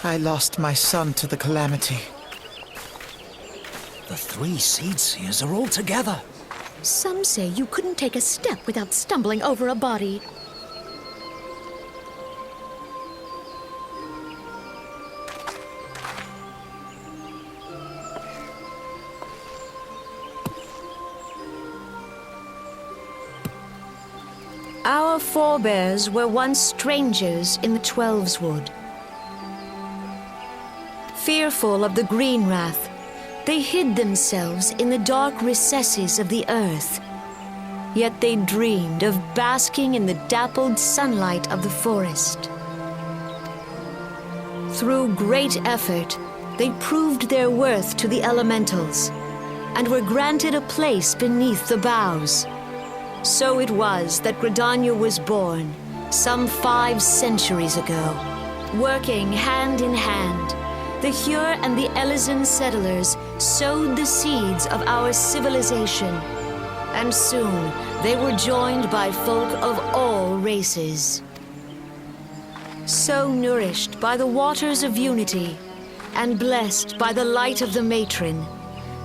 I lost my son to the calamity. The 3 Seed Seers are all together. Some say you couldn't take a step without stumbling over a body. Our forebears were once strangers in the Twelveswood. Fearful of the Green Wrath, they hid themselves in the dark recesses of the earth. Yet they dreamed of basking in the dappled sunlight of the forest. Through great effort, they proved their worth to the elementals, and were granted a place beneath the boughs. So it was that Gridania was born, some 5 centuries ago. Working hand in hand, the Hyur and the Elysian settlers sowed the seeds of our civilization, and soon they were joined by folk of all races. So nourished by the waters of unity, and blessed by the light of the matron,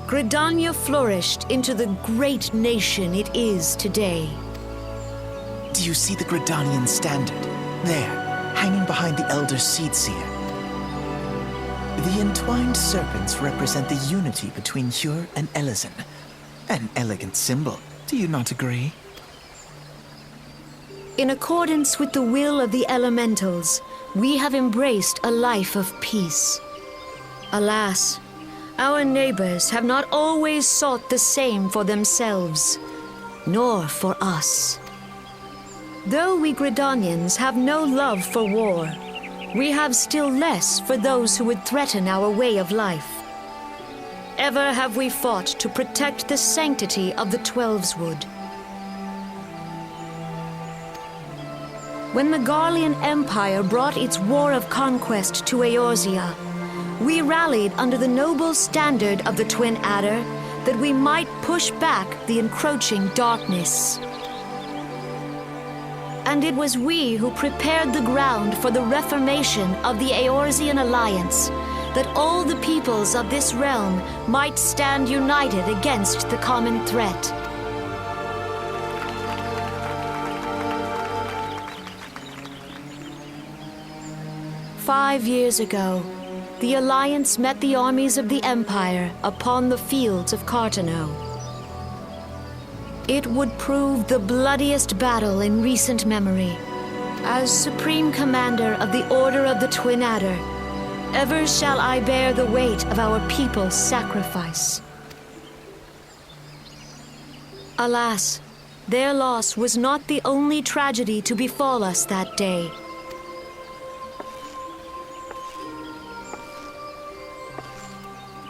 Gridania flourished into the great nation it is today. Do you see the Gridanian standard? There, hanging behind the Elder Seed Seer. The entwined serpents represent the unity between Hyur and Elysian. An elegant symbol, do you not agree? In accordance with the will of the elementals, we have embraced a life of peace. Alas, our neighbors have not always sought the same for themselves, nor for us. Though we Gridanians have no love for war, we have still less for those who would threaten our way of life. Ever have we fought to protect the sanctity of the Twelveswood. When the Garlean Empire brought its war of conquest to Eorzea, we rallied under the noble standard of the Twin Adder that we might push back the encroaching darkness. And it was we who prepared the ground for the reformation of the Eorzean Alliance, that all the peoples of this realm might stand united against the common threat. "5 years ago, the Alliance met the armies of the Empire upon the fields of Cartano. It would prove the bloodiest battle in recent memory. As Supreme Commander of the Order of the Twin Adder, ever shall I bear the weight of our people's sacrifice. Alas, their loss was not the only tragedy to befall us that day.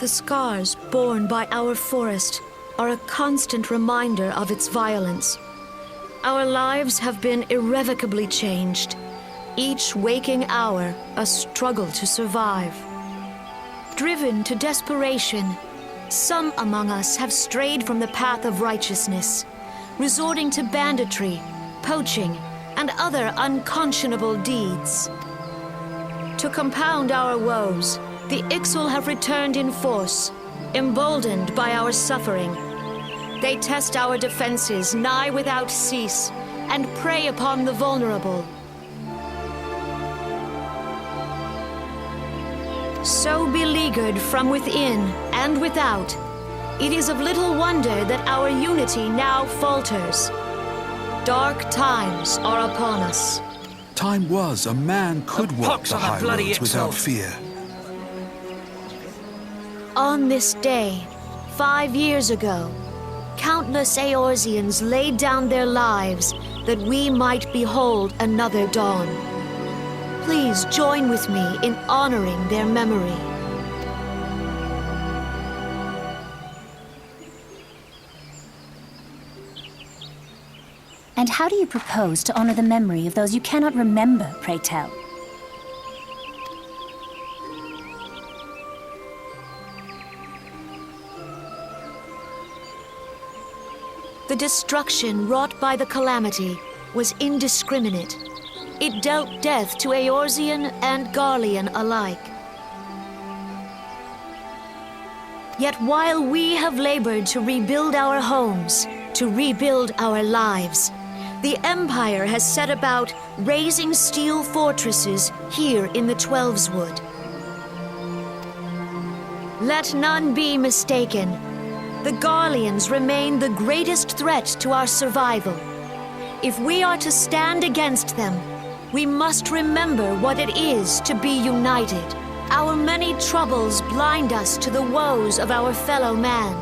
The scars borne by our forest are a constant reminder of its violence. Our lives have been irrevocably changed, each waking hour a struggle to survive. Driven to desperation, some among us have strayed from the path of righteousness, resorting to banditry, poaching, and other unconscionable deeds. To compound our woes, the Ixal have returned in force, emboldened by our suffering. They test our defenses nigh without cease, and prey upon the vulnerable. So beleaguered from within and without, it is of little wonder that our unity now falters. Dark times are upon us. Time was a man could walk the high roads without fear. On this day, 5 years ago, countless Eorzeans laid down their lives that we might behold another dawn. Please join with me in honoring their memory. And how do you propose to honor the memory of those you cannot remember, pray tell? The destruction wrought by the calamity was indiscriminate. It dealt death to Eorzean and Garlean alike. Yet while we have labored to rebuild our homes, to rebuild our lives, the Empire has set about raising steel fortresses here in the Twelveswood. Let none be mistaken. The Garleans remain the greatest threat to our survival. If we are to stand against them, we must remember what it is to be united. Our many troubles blind us to the woes of our fellow man.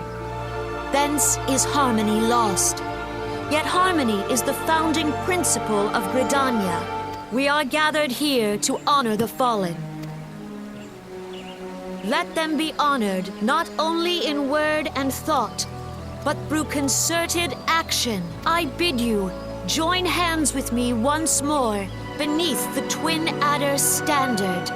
Thence is harmony lost. Yet harmony is the founding principle of Gridania. We are gathered here to honor the fallen. Let them be honored not only in word and thought, but through concerted action. I bid you, join hands with me once more beneath the Twin Adder standard.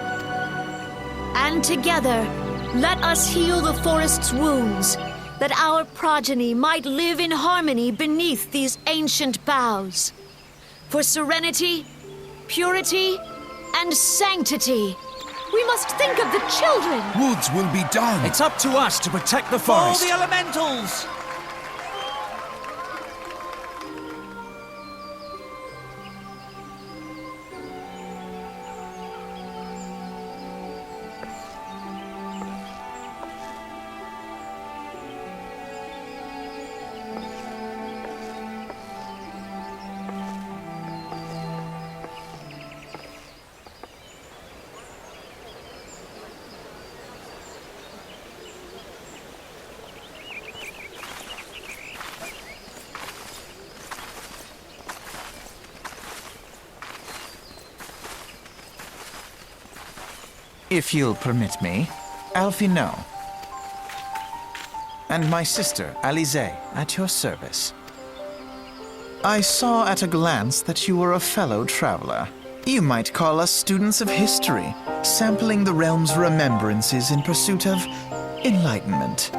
And together, let us heal the forest's wounds, that our progeny might live in harmony beneath these ancient boughs. For serenity, purity, and sanctity, we must think of the children! Woods will be done. It's up to us to protect the All forest. the elementals! If you'll permit me, Alfino. And my sister, Alize, at your service. I saw at a glance that you were a fellow traveler. You might call us students of history, sampling the realm's remembrances in pursuit of enlightenment.